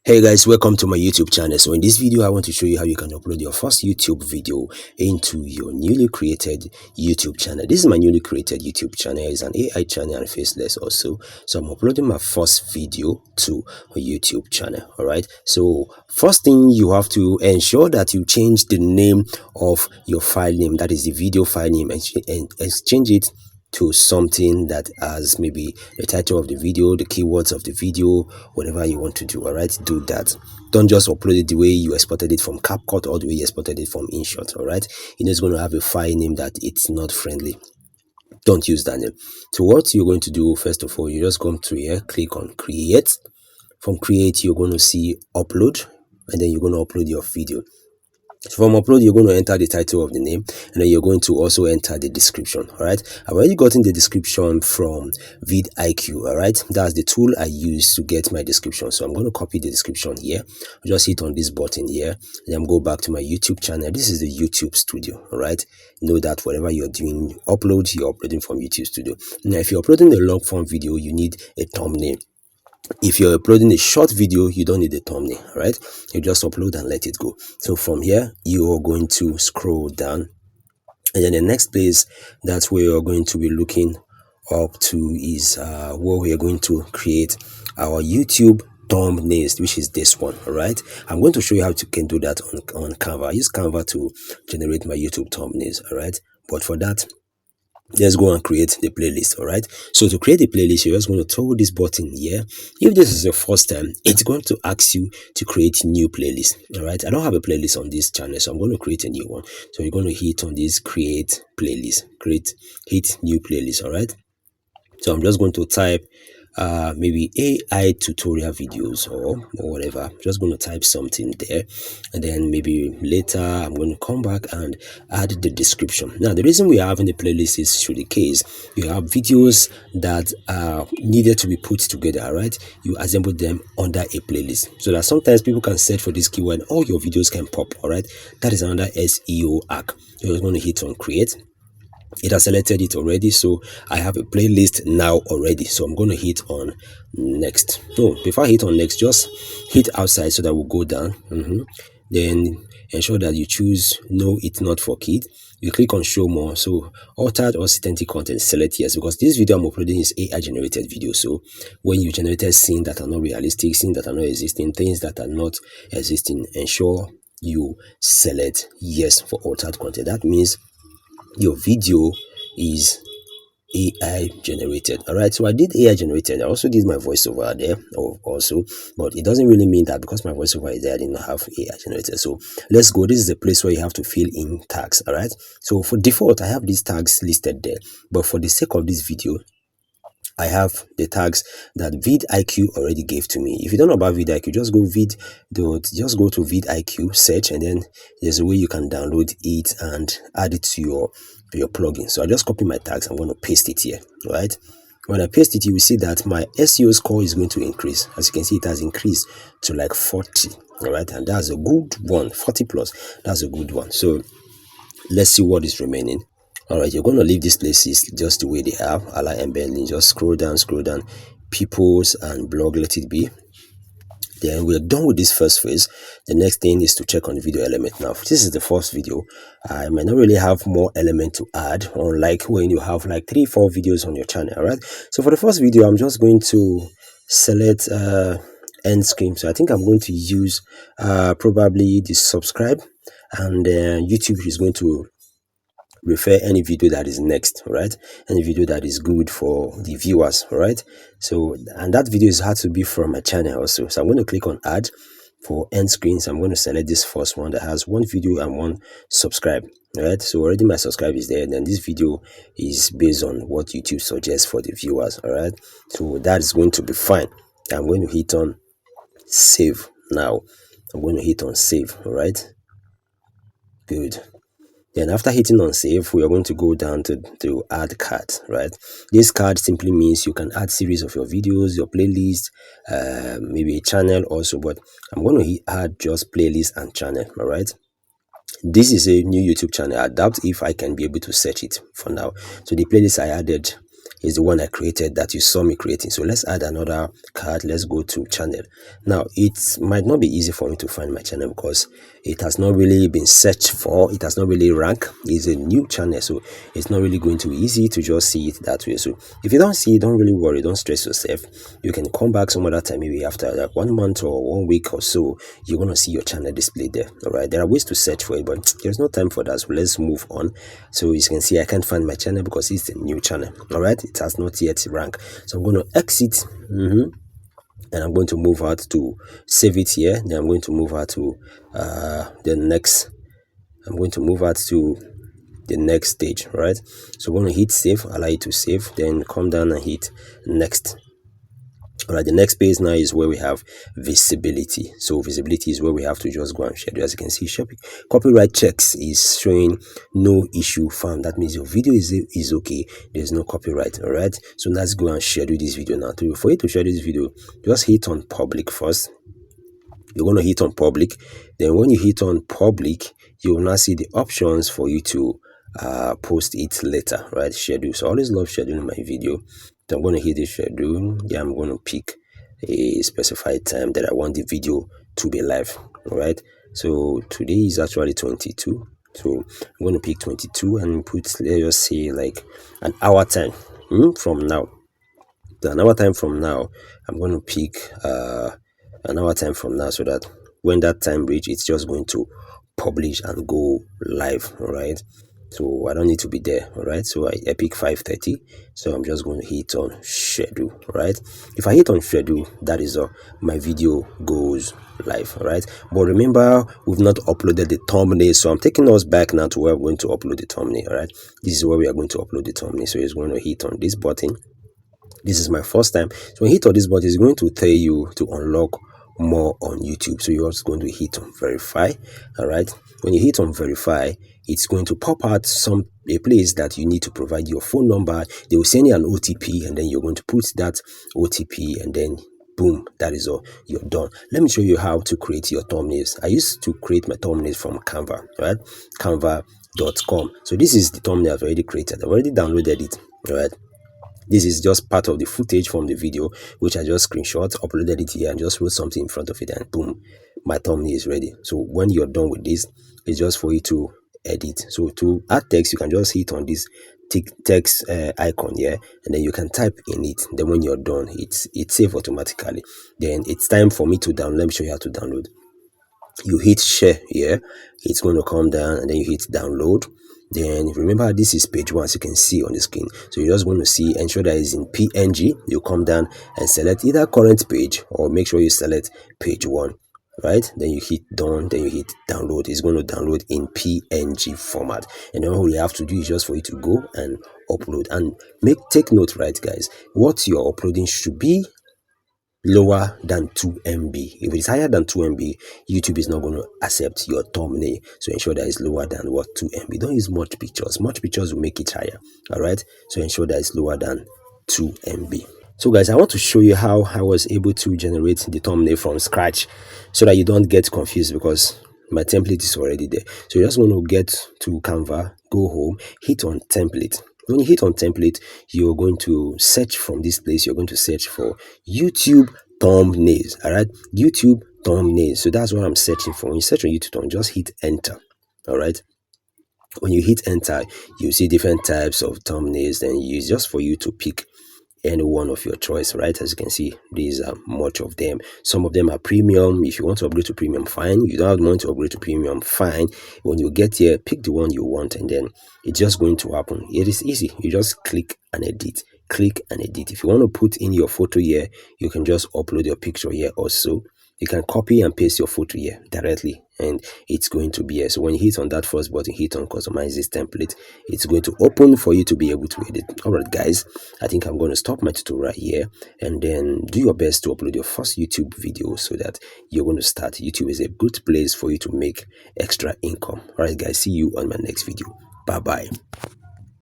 Hey guys, welcome to my YouTube channel. So in this video I want to show you how you can upload your first YouTube video into your newly created YouTube channel. This is my newly created YouTube channel. It's an AI channel and faceless also. So I'm uploading my first video to a YouTube channel. All right, so first thing, you have to ensure that you change the name of your file name, that is the video file name, and exchange it to something that has maybe the title of the video, the keywords of the video, whatever you want to do. All right, do that. Don't just upload it the way you exported it from CapCut or the way you exported it from InShot. All right, it's going to have a file name that it's not friendly. Don't use that name. So what you're going to do, first of all, you just come to here, click on create. From create, you're going to see upload, and then you're going to upload your video. So from upload, you're going to enter the title of the name, and then you're going to also enter the description. All right, I've already gotten the description from vidIQ. All right, that's the tool I use to get my description. So I'm going to copy the description here. Just hit on this button here, and then go back to my YouTube channel. This is the YouTube Studio. All right, know that whatever you're doing, you're uploading from YouTube Studio. Now if you're uploading a long form video, you need a thumbnail. If you're uploading a short video, you don't need a thumbnail. Right, you just upload and let it go. So from here, you are going to scroll down, and then the next place, that's where you're going to be looking up to, is where we are going to create our YouTube thumbnails, which is this one. All right, I'm going to show you how you can do that on Canva. I use Canva to generate my YouTube thumbnails. All right, but for that, let's go and create the playlist. All right, so to create the playlist, you're just going to toggle this button here. If this is your first time, it's going to ask you to create new playlist. All right, I don't have a playlist on this channel, so I'm going to create a new one. So you're going to hit on this create playlist, hit new playlist. All right, so I'm just going to type maybe AI tutorial videos or whatever. I'm just going to type something there, and then maybe later I'm going to come back and add the description. Now the reason we are having a playlist is through the case you have videos that are needed to be put together. All right, you assemble them under a playlist, so that sometimes people can search for this keyword, all your videos can pop. All right, that is another SEO hack. You're going to hit on create. It has selected it already, so I have a playlist now already. So I'm going to hit on next. No, before I hit on next, just hit outside so that will go down. Then ensure that you choose no, it's not for kids. You click on show more. So altered or authentic content, select yes, because this video I'm uploading is AI generated video. So when you generated scenes that are not realistic, scenes that are not existing, things that are not existing, ensure you select yes for altered content. That means your video is AI generated. All right, so I did AI generated. I also did my voiceover there also, but it doesn't really mean that because my voiceover is there, I didn't have AI generated. So let's go. This is the place where you have to fill in tags. All right, so for default, I have these tags listed there, but for the sake of this video, I have the tags that vidIQ already gave to me. If you don't know about vidIQ, just go to vidIQ, search, and then there's a way you can download it and add it to your plugin. So I just copy my tags. I'm going to paste it here. Right, when I paste it, you will see that my SEO score is going to increase. As you can see, it has increased to like 40. All right, and that's a good one. 40 plus, that's a good one. So let's see what is remaining. All right, you're going to leave these places just the way they are. Ally embedding, just scroll down, peoples and blog, let it be. Then we're done with this first phase. The next thing is to check on the video element. Now this is the first video. I might not really have more element to add, unlike when you have like 3-4 videos on your channel. All right, so for the first video, I'm just going to select end screen. So I think I'm going to use probably the subscribe, and YouTube is going to refer any video that is next. Right, any video that is good for the viewers. All right, so and that video is had to be from my channel also. So I'm going to click on add for end screens. I'm going to select this first one that has one video and one subscribe. All right, so already my subscribe is there, and then this video is based on what YouTube suggests for the viewers. All right, so that is going to be fine. I'm going to hit on save. Now I'm going to hit on save. All right, good. Then after hitting on save, we are going to go down to add card. Right, this card simply means you can add series of your videos, your playlist, maybe a channel also, but I'm going to add just playlist and channel. All right, this is a new YouTube channel. I doubt if I can be able to search it for now. So the playlist I added is the one I created that you saw me creating. So let's add another card. Let's go to channel. Now it might not be easy for me to find my channel because it has not really been searched for, it has not really ranked. It's a new channel, so it's not really going to be easy to just see it that way. So if you don't see it, don't really worry, don't stress yourself. You can come back some other time, maybe after like 1 month or 1 week or so. You're going to see your channel displayed there. All right, there are ways to search for it, but there's no time for that, so let's move on. So as you can see, I can't find my channel because it's a new channel. All right, it has not yet ranked, so I'm going to exit. And I'm going to move out to save it here. Then I'm going to move out to the next. I'm going to move out to the next stage, right? So I'm going to hit save, allow it to save, then come down and hit next. All right, the next page now is where we have visibility. So visibility is where we have to just go and schedule. As you can see, copyright checks is showing no issue found. That means your video is okay, there's no copyright. All right, so let's go and schedule this video now. For you to schedule this video, just hit on public first. You're going to hit on public. Then when you hit on public, you will now see the options for you to post it later, right? Schedule. So I always love scheduling my video. So I'm going to hit the schedule. Yeah, I'm going to pick a specified time that I want the video to be live. All right, so today is actually 22, so I'm going to pick 22 and put, let's just say, like an hour time from now. An hour time from now, I'm going to pick an hour time from now, so that when that time reach, it's just going to publish and go live. All right, so I don't need to be there. All right, so I pick 5:30, so I'm just going to hit on schedule. All right, if I hit on schedule, that is my video goes live. All right, but remember, we've not uploaded the thumbnail, so I'm taking us back now to where I'm going to upload the thumbnail. All right, this is where we are going to upload the thumbnail. So it's going to hit on this button. This is my first time, so when you hit on this button, it's going to tell you to unlock more on YouTube. So you're also going to hit on verify. All right, when you hit on verify, it's going to pop out a place that you need to provide your phone number. They will send you an OTP, and then you're going to put that OTP, and then boom, that is all, you're done. Let me show you how to create your thumbnails. I used to create my thumbnails from Canva, right? Canva.com. So this is the thumbnail I've already created. I've already downloaded it. All right, this is just part of the footage from the video, which I just screenshot, uploaded it here, and just wrote something in front of it, and boom, my thumbnail is ready. So when you're done with this, it's just for you to edit. So to add text, you can just hit on this text icon here, and then you can type in it. Then when you're done, it's saved automatically. Then it's time for me to download. Let me show you how to download. You hit share here, it's going to come down, and then you hit download. Then remember, this is page 1, as you can see on the screen. So you're just going to see, ensure that it's in PNG. You come down and select either current page, or make sure you select page 1, right? Then you hit done, then you hit download. It's going to download in PNG format, and then all you have to do is just for you to go and upload. And take note, right guys, what you're uploading should be lower than 2 MB. If it's higher than 2 MB, YouTube is not going to accept your thumbnail. So ensure that it's lower than 2 MB. Don't use much pictures. Much pictures will make it higher. All right, so ensure that it's lower than 2 MB. So guys, I want to show you how I was able to generate the thumbnail from scratch, so that you don't get confused, because my template is already there. So you're just going to get to Canva, go home, hit on template. When you hit on template, you're going to search from this place. You're going to search for YouTube thumbnails. All right, YouTube thumbnails. So that's what I'm searching for. When you search on YouTube thumbnails, just hit enter. All right, when you hit enter, you see different types of thumbnails. Then it's just for you to pick any one of your choice, right? As you can see, these are much of them. Some of them are premium. If you want to upgrade to premium, fine. You don't want to upgrade to premium, fine. When you get here, pick the one you want, and then it's just going to happen. It is easy. You just click and edit. Click and edit. If you want to put in your photo here, you can just upload your picture here also. You can copy and paste your photo here directly, and it's going to be here. So when you hit on that first button, hit on customize this template, it's going to open for you to be able to edit. All right guys, I think I'm going to stop my tutorial here, and then do your best to upload your first YouTube video, so that you're going to start. YouTube is a good place for you to make extra income. All right guys, see you on my next video. Bye bye.